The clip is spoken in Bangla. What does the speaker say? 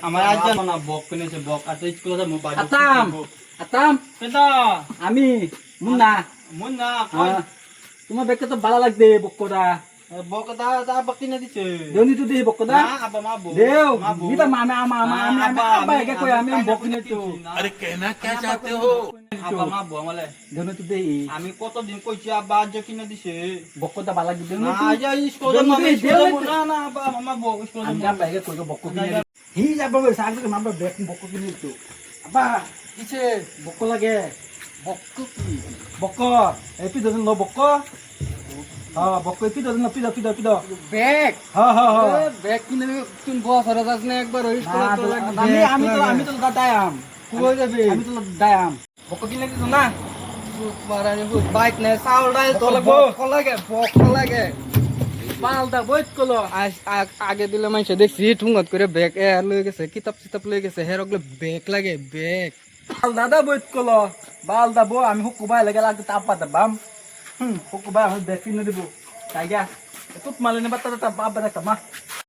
আমার আজ জানো না বক কিনেছে বক আর স্কুলে মোবাইল আতাম আতাম কেদা আমি মুন্না মুন্না কই তোমার দেখতে তো ভালো লাগবে বক্কদা বক দা দা বক কিনে দিছে দেউনি তো দেই বক্কদা না আবা মা বউ দেও মা বউ নিতা মামা আমি আব্বা একে কই আমি বক কিনে তো अरे कहना क्या चाहते हो আবা মা বউ আমলে দেউনি তো দেই আমি কতদিন কইছি আবা আজ কিনে দিছে বক্কদা ভালো লাগবে দেউনি না তো আজ স্কুলে না না আবা মা বউ স্কুলে আমি আব্বা একে কই বক্ক কিনে হি যাবো সাগ থেকে মামা বেক বক্ক কিনে তো আব্বা কিছে বক্ক লাগে বক কি বক্ক এপি দজন লো বক্ক বক্ক এপি দজন পিদা পিদা পিদা ব্যাগ ব্যাগ কিনে তুমি বস আর যাস না একবার ওই স্কুলে তো আমি তো দাদায়াম কই যাবে আমি তো দাদায়াম বক কিনে দিছ না মারানি বাইক নে চাউল ডাল তো লাগবো বক লাগে পালদা বইত কলো আগে দিলে মাইছে দেখছি ঠুঙ্গত করে ব্যাগ এ লই গেছে কিতাব চিতাব লই গেছে হেরকলে ব্যাগ লাগে ব্যাগ দাদা বইত কলো বালদা বো আমি হুকুবাই লাগে লাগতে তাপা দাবাম হুকুবাই আমি বেশি ন দিব তাই গা তুত মালিনে বাতা বাবা দেখা মা